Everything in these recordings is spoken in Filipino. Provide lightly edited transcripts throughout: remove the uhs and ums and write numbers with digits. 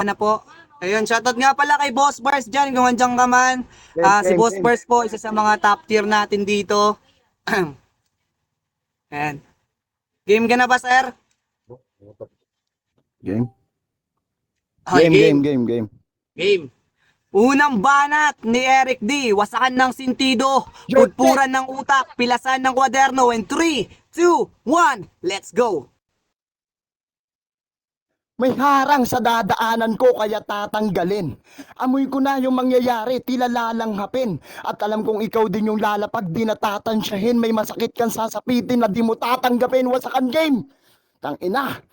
na po. Ayun, shoutout nga pala kay Boss Bars dyan, kung andyan ka man. Game, Si game, Boss game. Bars po, isa sa mga top tier natin dito. Ayan. Game ka na ba, sir? Game. Okay, game. Game. Game. Unang banat ni Eric D. Wasakan ng sintido, Yo, check! pudpuran ng utak, pilasan ng kwaderno. In 3, 2, 1, let's go! May harang sa dadaanan ko kaya tatanggalin. Amoy ko na yung mangyayari, tila lalanghapin. At alam kong ikaw din yung lalapag, di natatansyahin. May masakit kang sasapitin na di mo tatanggapin. Wasakan game! Tang ina!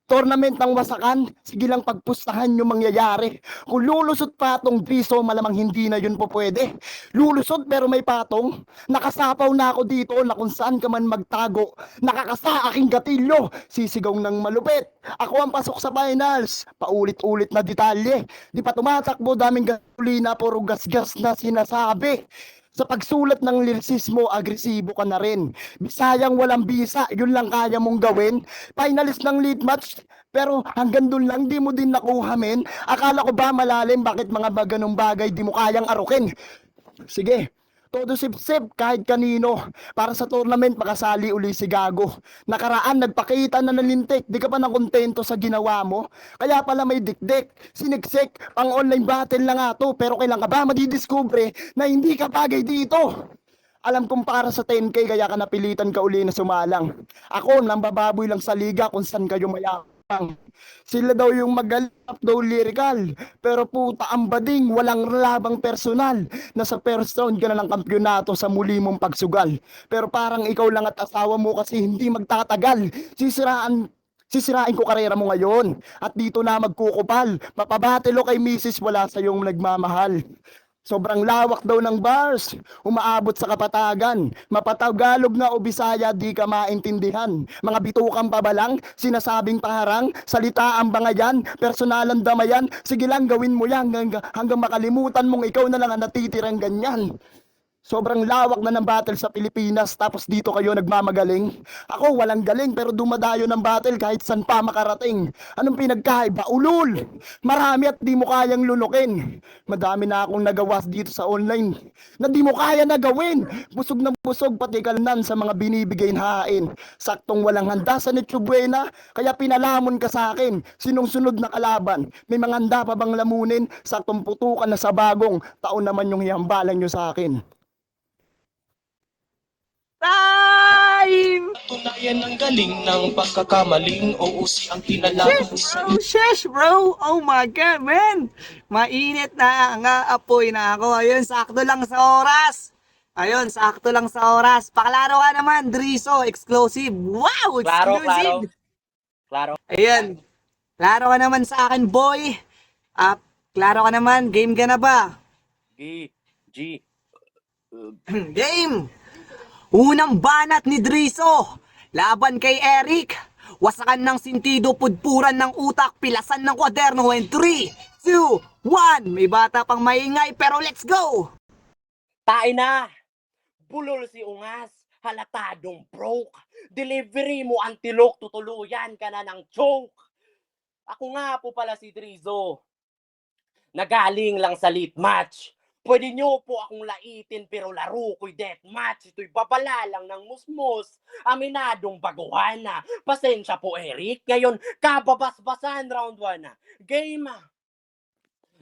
Tournament ng wasakan, sige lang pagpustahan yung mangyayari. Kung lulusot pa tong Driso, malamang hindi na yun po pwede. Lulusot pero may patong. Nakasapaw na ako dito na kung saan ka man magtago. Nakakasa aking gatilyo, sisigaw ng malupit. Ako ang pasok sa finals. Paulit-ulit na detalye. Di pa tumatakbo, daming gasolina, puro gas-gas na sinasabi. Sa pagsulat ng lirisismo, agresibo ka na rin. Bisayang walang bisa, yun lang kaya mong gawin. Finalist ng lead match, pero hanggang dun lang di mo din nakuha men. Akala ko ba malalim, bakit mga ganong bagay di mo kayang arukin? Sige, todo sip-sip kahit kanino. Para sa tournament, makasali uli si Gago. Nakaraan, nagpakita na nalintik. Di ka pa nakontento sa ginawa mo. Kaya pala may dikdik, siniksik, pang online battle na nga to. Pero kailan ka ba madidiscover na hindi ka bagay dito? Alam kong para sa 10K kaya ka napilitan ka uli na sumalang. Ako, nambababoy lang sa liga kung saan kayo mayabang. Sila daw yung magalap daw lyrical. Pero puta ang bading, walang labang personal. Nasa first round ka na ng kampyonato sa muli mong pagsugal. Pero parang ikaw lang at asawa mo kasi hindi magtatagal. Sisirain ko karera mo ngayon. At dito na magkukupal. Mapabatelo kay misis, wala sa yung nagmamahal. Sobrang lawak daw ng bars, umaabot sa kapatagan. Mapatagalog na o Bisaya, di ka maintindihan. Mga bitukan pa ba lang, sinasabing paharang, salita ang bangayan, personalan damayan, sige lang gawin mo yan hanggang makalimutan mong ikaw na lang ang natitirang ganyan. Sobrang lawak na ng battle sa Pilipinas tapos dito kayo nagmamagaling. Ako walang galing pero dumadayo ng battle kahit saan pa makarating. Anong pinagkaiba? Ulul! Marami at di mo kayang lunukin. Madami na akong nagawa dito sa online na di mo kaya na gawin. Busog na busog pati kalnan sa mga binibigay na hain. Saktong walang handa sa Noche Buena kaya pinalamon ka sa akin. Sinong sunod na kalaban? May mga handa pa bang lamunin? Saktong putukan na sa bagong taon naman yung hihambalan nyo sa akin. Time! Tunayan ang galing ng pagkakamaling o usi ang tinalaban sa Oh, shesh, bro! Oh my God, man! Mainit na nga, apoy na ako. Ayun, sakto lang sa oras. Ayun, sakto lang sa oras. Paklaro ka naman, Driso, exclusive. Wow, Klaro, klaro, exclusive! klaro. Ayun, klaro ka naman sa akin, boy. Ah, klaro ka naman, game ka na ba? G, G. Game! Unang banat ni Driso. Laban kay Eric. Wasakan ng sintido, pudpuran ng utak, pilasan ng kwaderno. In 3, 2, 1. May bata pang maingay pero let's go! Tain na! Bulol si Ungas, halatadong broke. Delivery mo antilok, tutuluyan ka na ng choke. Ako nga po pala si Drizo. Nagaling lang sa lead match. Pwede nyo po akong laitin pero laro ko'y deathmatch. Ito'y babala lang ng musmos. Aminadong baguhan na. Pasensya po Eric. Ngayon, kababasbasan round 1 na. Game ah.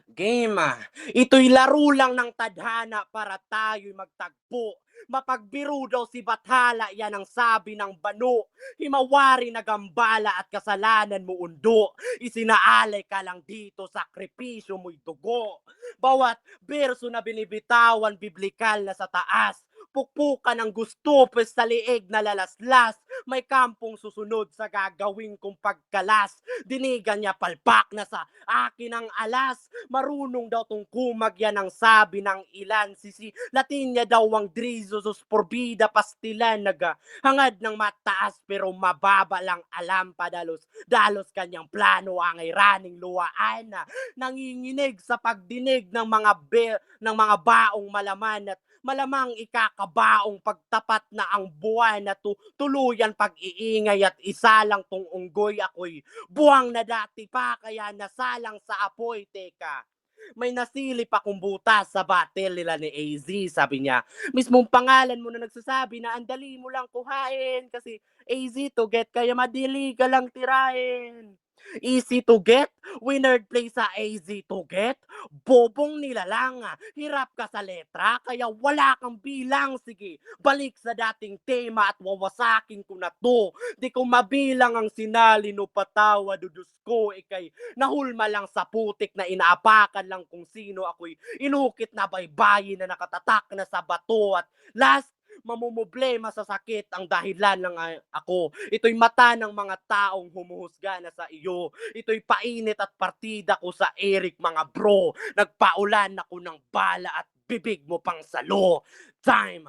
Game ah. Ito'y laro lang ng tadhana para tayo'y magtagpo. Mapagbiro daw si Bathala, yan ang sabi ng bano. Himawari na gambala at kasalanan mo undo. Isinaalay ka lang dito, sakripisyo mo'y dugo. Bawat berso na binibitawan, biblikal na sa taas. Pukpukan ang gusto, pues sa liig na lalaslas. May kampong susunod sa gagawin kong pagkalas. Dinigan niya palpak na sa akin ang alas. Marunong daw tong kumag yan ang sabi ng ilan. Sisi Latin niya daw ang Drizo sus porbida pastilan. Naghangad ng mataas pero mababa lang alam padalos. Dalos kanyang plano ang iraning luwaan na nanginginig sa pagdinig ng mga baong malaman at Malamang ikakabaong pagtapat na ang buwan na tuluyan pag-iingay at isa lang tong unggoy ako'y buwang na dati pa kaya nasalang sa apoy. Teka, may nasilip akong butas sa battle nila ni AZ. Sabi niya, mismong pangalan mo na nagsasabi na ang dali mo lang kuhain kasi AZ to get kaya madili ka lang tirahin. Easy to get, winner play sa AZ to get, bobong nila lang, hirap ka sa letra, kaya wala kang bilang. Sige, balik sa dating tema at wawasakin ko na to. Di ko mabilang ang sinali no patawa, dudus ko, ikay nahulma lang sa putik na inaapakan lang kung sino ako'y inukit na baybayin na nakatatak na sa bato at last mamumblema sa sakit ang dahilan ng ako. Ito'y mata ng mga taong humuhusga na sa iyo. Ito'y painit at partida ko sa Eric mga bro. Nagpaulan ako ng bala at bibig mo pang salo. Time!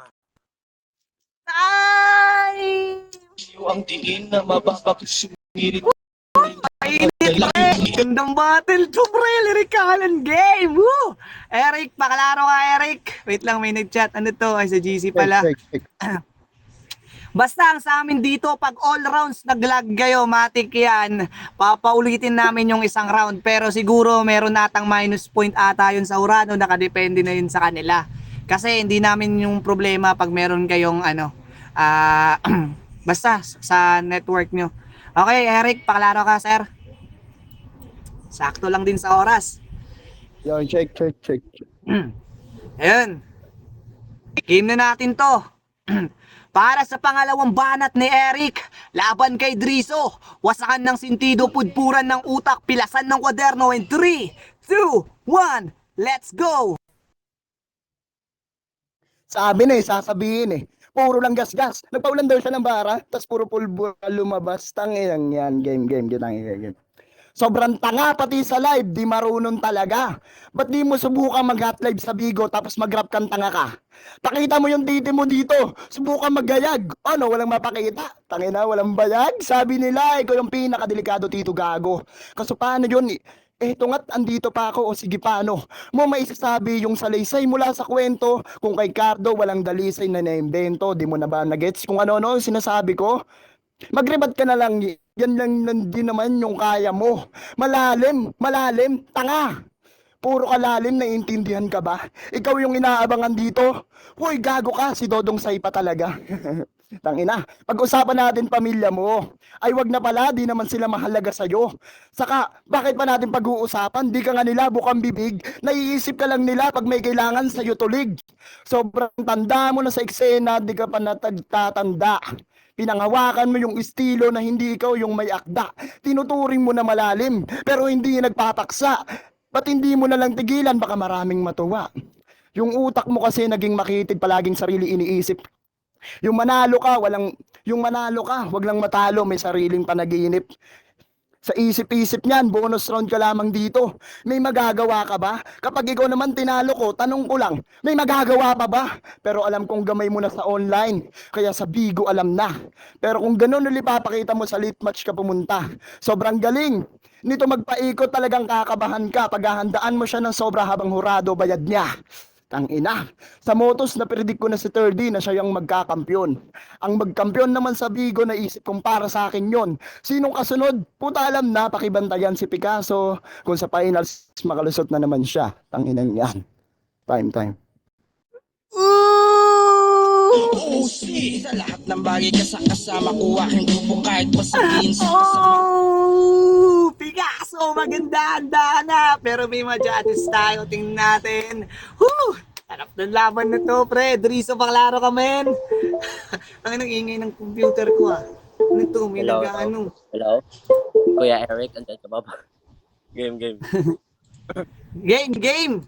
Time! Ang tingin na mababagsumirit. Gandang battle to, pre! Lyrikalan game! Woo! Eric, pakalaro ka, Eric. Wait lang, may nag-chat. Ano to? Ay, sa GC pala. Basta ang sa amin dito, pag all rounds naglag kayo, matik yan. Papaulitin namin yung isang round. Pero siguro meron natang minus point ata yun sa Urano. Nakadepende na yun sa kanila. Kasi hindi namin yung problema pag meron kayong basta sa network nyo. Okay, Eric, pakalaro ka, sir. Sakto lang din sa oras. Yo, check. Ayun. Game na natin to. Para sa pangalawang banat ni Eric, laban kay Drizo, wasakan ng sintido, pudpuran ng utak, pilasan ng kwaderno in 3, 2, 1, let's go! Sabi na sasabihin puro lang gas-gas. Nagpaulan daw siya ng bara, tas puro pulbo lumabas. Tangin yan, game. Sobrang tanga pati sa live, di marunong talaga. Ba't di mo subukan mag-hot live sa Bigo tapos mag-rap kang tanga ka? Pakita mo yung titi mo dito, subukan maggayag. Ano, walang mapakita? Tangina, walang bayag? Sabi nila, ikaw yung pinakadelikado tito gago. Kaso paano yun? Eto nga't andito pa ako, o sige paano? Mo maisasabi yung salaysay mula sa kwento, kung kay Cardo walang dalisay na naimbento, di mo na ba nagets kung ano-ano sinasabi ko? Magrebat ka na lang, yan lang din naman yung kaya mo. Malalim, tanga. Puro kalalim, naiintindihan ka ba? Ikaw yung inaabangan dito. Hoy, gago ka, si Dodong Say pa talaga. Tangina, pag-usapan natin pamilya mo. Ay wag na pala, di naman sila mahalaga sa'yo. Saka, bakit pa natin pag-uusapan? Di ka nga nila bukang bibig. Naiisip ka lang nila pag may kailangan sa'yo tulig. Sobrang tanda mo na sa eksena, di ka pa natagtatanda. Pinanghawakan mo yung estilo na hindi ikaw yung may akda. Tinuturing mo na malalim, pero hindi nagpapaksa. Ba't hindi mo na lang tigilan, baka maraming matuwa. Yung utak mo kasi naging makitid, palaging sarili iniisip. Yung manalo ka, wag lang matalo, may sariling panaginip. Sa isip-isip niyan, bonus round ka lamang dito. May magagawa ka ba? Kapag ikaw naman tinalo ko, tanong ko lang, may magagawa pa ba? Pero alam kong gamay mo na sa online, kaya sa Bigo alam na. Pero kung ganun ulit papakita mo sa late match ka pumunta, sobrang galing. Nito magpaikot talagang kakabahan ka, paghahandaan mo siya ng sobra habang hurado bayad niya. Tangina. Sa motos na predict ko na si 30 na siya yung magkakampyon. Ang magkampiyon naman sa Bigo na isip kong para sa akin yon. Sinong kasunod? Puta alam na, pakibantayan si Picasso. Kung sa finals makalusot na naman siya. Tanginan yan. Time. Usi sa lahat ng bagay kasama ko aking grupo kahit pasabihin sa kasama. Picasso, maganda na. Pero may ma-judges tayo, tingnan natin. Harap ng laban na to, pre. Drizo, paklaro ka, men. Ang ingay ng computer ko, Ano to? May Hello. nag-ano. Kuya Eric, andyan ka ba? Game. Game!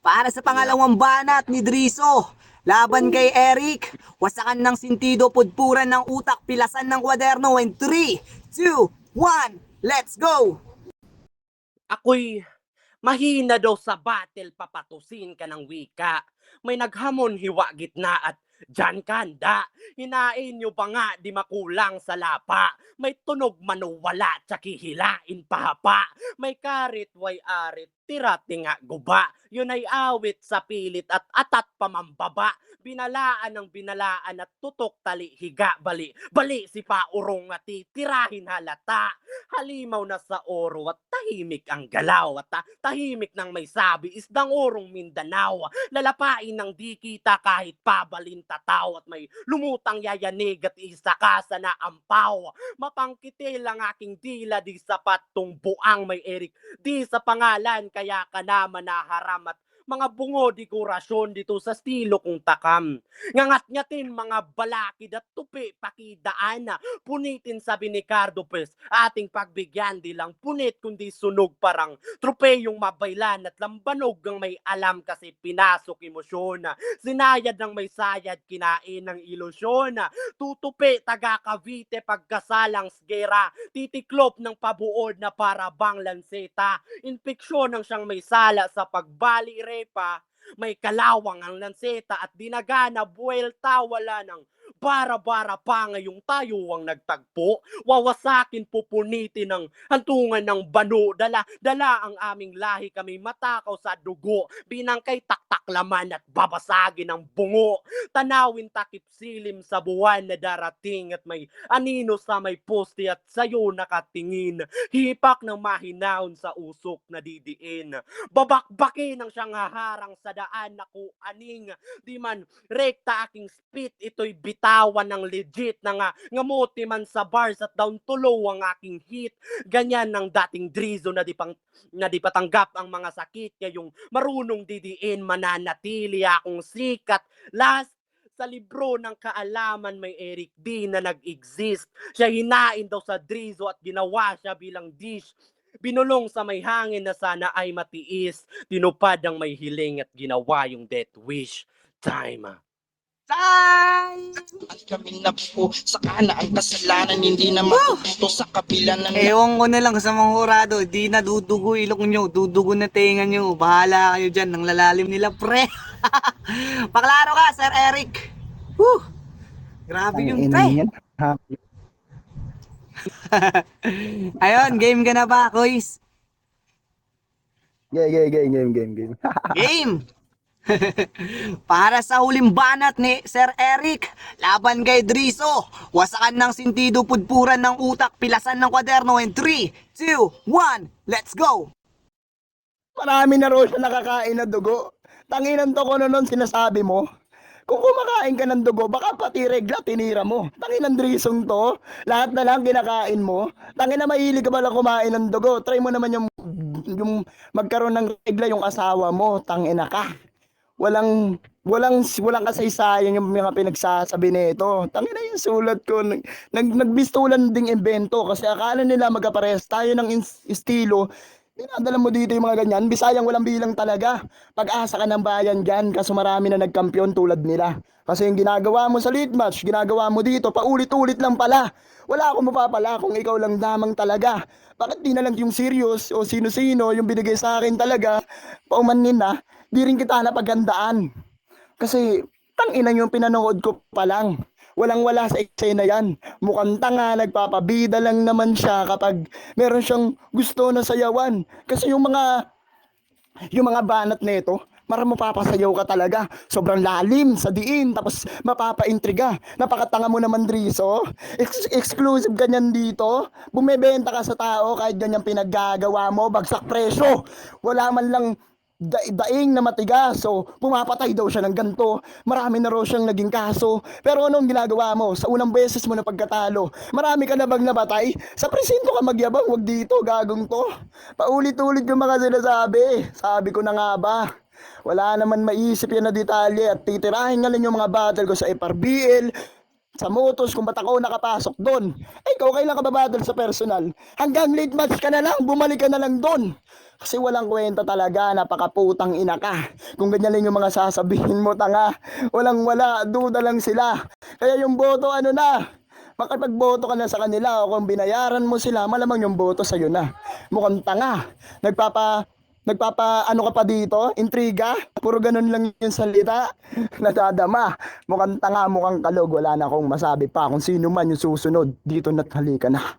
Para sa pangalawang banat ni Drizo, laban kay Eric, wasakan ng sintido, pudpuran ng utak, pilasan ng kwaderno in 3, 2, 1, let's go! Ako'y mahina daw sa battle, papatusin ka ng wika. May naghamon hiwa gitna at Diyan kanda, hinain nyo ba nga di makulang sa lapa? May tunog manuwala, tsaki hilain pahapa. May karit, way arit, tira tinga guba. Yun ay awit sa pilit at atat pamambaba. Binalaan ng binalaan at tutok tali higa bali. Bali si paurong at titirahin halata. Halimaw na sa oro at tahimik ang galaw. At tahimik nang may sabi isdang orong Mindanao. Lalapain ng di kita kahit pabalin tataw. At may lumutang yayanig at isa ka sa naampaw. Mapangkitil ang aking dila di sapat tong buang may erik. Di sa pangalan kaya ka na manaharam at mga bungo dekorasyon dito sa estilo kong takam. Ngangat-ngatin mga balakid at tupi pakidaan na punitin sabi ni Cardo Pes. Ating pagbigyan di lang punit kundi sunog parang tropeyong mabaylan at lambanog ang may alam kasi pinasok emosyon. Sinayad ng may sayad kinain ng ilusyon. Tutupi taga Cavite pagkasalang sgera. Titiklop ng pabuod na para bang lanseta. Infeksyon ng siyang may sala sa pagbali repa. May kalawang ang lanseta at dinagana buwelta wala ng bara-bara pa ngayong tayo ang nagtagpo. Wawasakin pupunitin ng hantungan ng bano. Dala ang aming lahi kami matakaw sa dugo. Binangkay taktaklaman at babasagin ang bungo. Tanawin takip silim sa buwan na darating at may anino sa may poste at sayo nakatingin. Hipak ng mahinaon sa usok na didiin. Babakbakin ang siyang haharang sa daan na aning di man rekta aking spit ito'y bitawan ng legit na nga ngamuti man sa bars at down tulow ang aking hit. Ganyan ng dating Drizo na di patanggap ang mga sakit ngayong marunong didiin mananatili akong sikat. Last sa libro ng kaalaman may Eric D na nag-exist. Siya hinain daw sa Drizo at ginawa siya bilang dish. Binulong sa may hangin na sana ay matiis. Tinupad ang may hiling at ginawa yung death wish. Time. Time! At kami na po sa kana ang kasalanan hindi na matututo sa kabila ng Ewan ko na lang sa mga hurado, di na dudugo ilok nyo, dudugo na tenga nyo. Bahala kayo dyan, ng lalalim nila, pre. Paklaro ka, Sir Eric. Woo! Grabe yung pre. Ayun, game ka na ba, Kois? Game. Game! Para sa huling banat ni Sir Eric, laban kay Drizo, wasakan ng sintido pudpuran ng utak, pilasan ng kwaderno in 3, 2, 1, let's go! Marami na raw siya nakakain na dugo. Tanginan to ko nun sinasabi mo. Kung kumakain ka ng dugo, baka pati regla tinira mo. Tanginan Drizong to, lahat na lang kinakain mo. Tangina mahilig ka ba lang kumain ng dugo? Try mo naman yung magkaroon ng regla yung asawa mo. Tangina ka. Walang kasaysayan yung mga pinagsasabi nito. Tangina yung sulat ko. Nagbistulan ding invento kasi akala nila magkapares tayo ng estilo. Dinadala mo dito yung mga ganyan. Bisayang walang bilang talaga. Pag-asa ka ng bayan dyan kasi marami na nagkampiyon tulad nila. Kasi yung ginagawa mo sa lead match, ginagawa mo dito, paulit-ulit lang pala. Wala akong mapapala kung ikaw lang damang talaga. Bakit di na lang yung serious o sino-sino yung binigay sa akin talaga, paumanin na, di rin kita napagandaan. Kasi tangina yung pinanood ko pa lang. Walang-wala sa eksena yan. Mukhang tanga, nagpapabida lang naman siya kapag meron siyang gusto na sayawan. Kasi yung mga banat nito, marang mapapasayaw ka talaga. Sobrang lalim sa diin, tapos mapapaintriga. Napakatanga mo naman, Drizo. Exclusive ganyan dito. Bumebenta ka sa tao kahit ganyan pinaggagawa mo, bagsak presyo. Wala man lang daing na matigas, so pumapatay daw siya ng ganto. Marami na raw siyang naging kaso. Pero anong ginagawa mo? Sa unang beses mo na pagkatalo, marami ka na bang nabatay? Sa presinto ka magyabang, wag dito, gagong to. Paulit-ulit yung mga sinasabi. Sabi ko na nga ba, wala naman maisip yan na detalye at titirahin nga lang yung mga battle ko sa FRBL, sa motos kung ba't ako nakapasok doon. Ay, ikaw kailan ka ba-battle sa personal? Hanggang late match ka na lang, bumalik ka na lang doon. Kasi walang kwenta talaga, napakaputang ina ka. Kung ganyan lang yung mga sasabihin mo, tanga. Walang-wala, duda lang sila. Kaya yung boto, ano na, makipagboto ka na sa kanila o kung binayaran mo sila, malamang yung boto sa'yo na. Mukhang tanga. Nagpapa ano ka pa dito? Intriga? Puro ganun lang yung salita. Nadadama. Mukhang tanga, mukhang kalog. Wala na akong masabi pa kung sino man yung susunod. Dito na't halika na.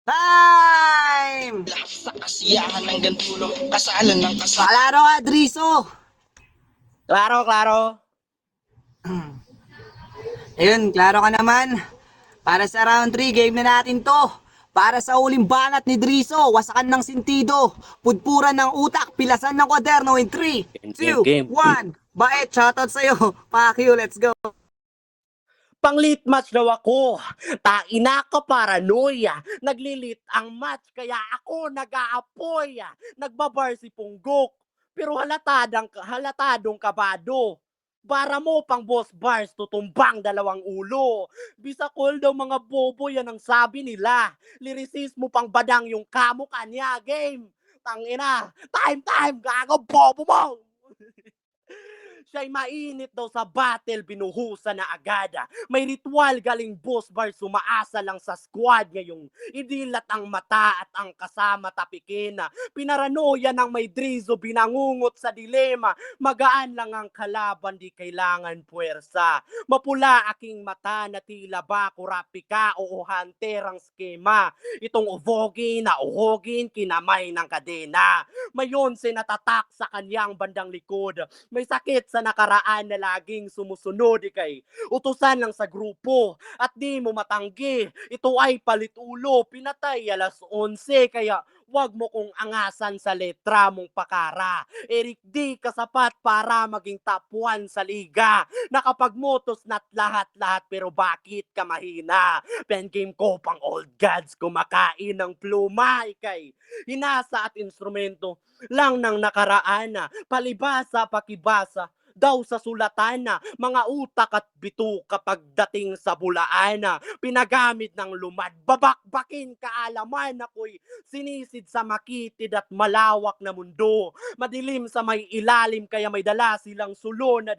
Time! Lahat sa kasiyahan ng gantulong kasalan ng kasal. Klaro ka, Driso! Klaro, klaro. Ayun, klaro ka naman. Para sa round 3, game na natin to. Para sa uling banat ni Driso, wasakan ng sintido, pudpuran ng utak, pilasan ng kwaderno in 3, 2, 1. Bait, shoutout sa'yo. Pakyo, let's go. Pang-lit match daw ako. Taina ka paranoia. Naglilit ang match kaya ako nag-aapoy. Nagbabar si Punggok. Pero halatadong kabado. Bara mo pang boss bars, tutumbang dalawang ulo. Bisakol daw mga bobo, yan ang sabi nila. Lirisis mo pang badang yung kamo kanya, game. Tangina, time, gago, bobo mo! Siya'y mainit daw sa battle, binuhusan na agad. May ritual galing boss bar, sumaasa lang sa squad ngayong idilat ang mata at ang kasama tapikin. Pinaranoya ng may Drizo, binangungot sa dilema. Magaan lang ang kalaban, di kailangan puwersa. Mapula aking mata na tila ba kurapika o hunter ang skema. Itong uvogin na uhogin, kinamay ng kadena. Mayon sinatatak sa kanyang bandang likod. May sakit sa nakaraan na laging sumusunod kay utusan lang sa grupo at di mo matanggi. Ito ay palitulo, pinatay alas 11 kaya wag mo kong angasan sa letra mong pakara. Eric D kasapat para maging top 1 sa liga. Nakapagmotos na't lahat-lahat pero bakit ka mahina? Pen game ko pang old gods kumakain ng pluma ikay. Hinasa at instrumento lang ng nakaraan, palibasa pakibasa daw sa sulatan, mga utak at bitu kapag dating sa bulaan, pinagamit ng lumad, babakbakin kaalaman ako'y sinisid sa makitid at malawak na mundo, madilim sa may ilalim kaya may dala silang sulo na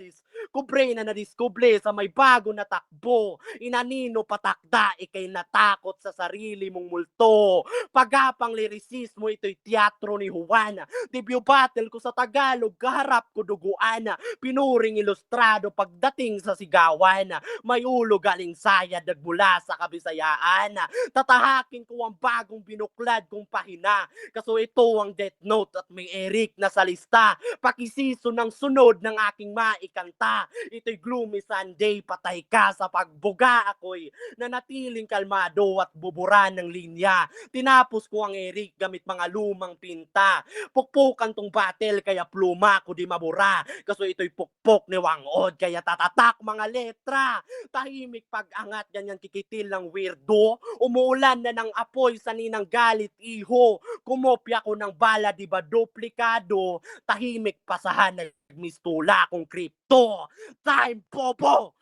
kubre na nadiskubre sa may bago na takbo, inanino patakda ikay natakot sa sarili mong multo, pagapang lirisismo ito'y teatro ni Juan, debut battle ko sa Tagalog, kaharap ko duguan, pinuring ilustrado pagdating sa sigawan, may ulo galing sayad nagmula sa Kabisayaan, tatahakin ko ang bagong binuklad kong pahina, kaso ito ang Death Note at may Eric na sa lista, pakisiso ng sunod ng aking maikanta, ito'y gloomy Sunday, patay ka sa pagbuga ako'y nanatiling kalmado at buburan ng linya, tinapos ko ang Eric gamit mga lumang pinta, pukpukan tong battle kaya pluma ko di mabura, kaso ito'y pukpok ni Wang Od kaya tatatak mga letra, tahimik pag-angat ganyan kikitil ng weirdo, umuulan na ng apoy sa ninang galit iho, kumopya ko ng bala di ba duplikado, tahimik pasahan nagmistula kong kripto, time popo!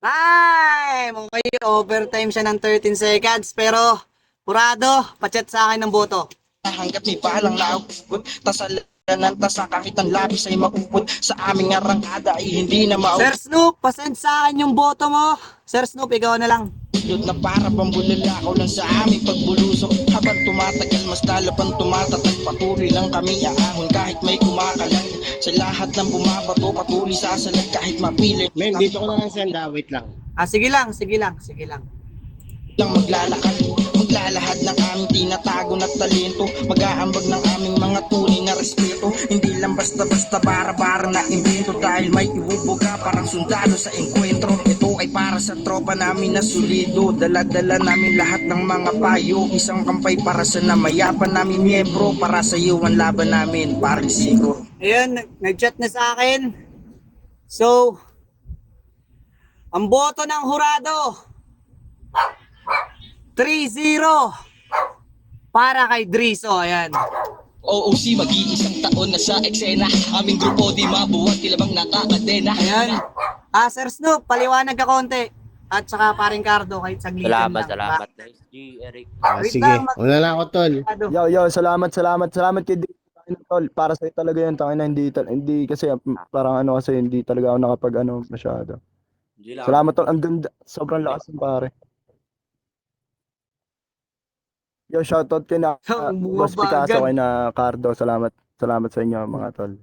Time! Okay, overtime siya ng 13 seconds pero Purado, pachat sa akin ng boto. Hanggat may palang naukot, tasalanan tasa kahit ang labis ay makupot sa aming arangkada ay hindi na Sir Snoop, pasend sa akin yung boto mo. Sir Snoop, ikaw na lang. na para pambulala ko lang sa aming pagbulusok habang tumatagal mas lalaban tumatatag patuloy lang kami aahon kahit may kumakalan sa lahat ng bumabato patuloy sasalag kahit mapilit Men, dito ko na lang send wait lang. Sige lang. lang maglalahad ng aming tinatago na talento mag-aambag ng aming mga tunay na respeto hindi lang basta-basta bara-bara na invento dahil may ibubuga parang sundalo sa enkwentro ito ay para sa tropa namin na solido dala-dala namin lahat ng mga payo isang kampay para sa namayapan namin miyembro para sa iyo ang laban namin paring siguro. Ayun, nag-chat na sa akin. So, ang boto ng hurado 3-0 para kay Drizo. Ayan. OOC mag-iisang taon na sa eksena aming grupo di mabuhat tila bang nakakadena. Ayan. Sir Snoop, paliwanag ka konti. At saka paring Cardo kahit saglitan lang. Salamat. Nice G, Eric. Wait Sige, lang, una lang ako tol. Yo, salamat kay tol. Para sa talaga yun, tangina hindi kasi parang kasi hindi talaga ako nakapag masyado. Salamat tol, ang ganda, sobrang lakas ng pare. Yo, shoutout kay na Ang Boss Picasso, bumabagal. kay na Cardo. Salamat sa inyo mga tol.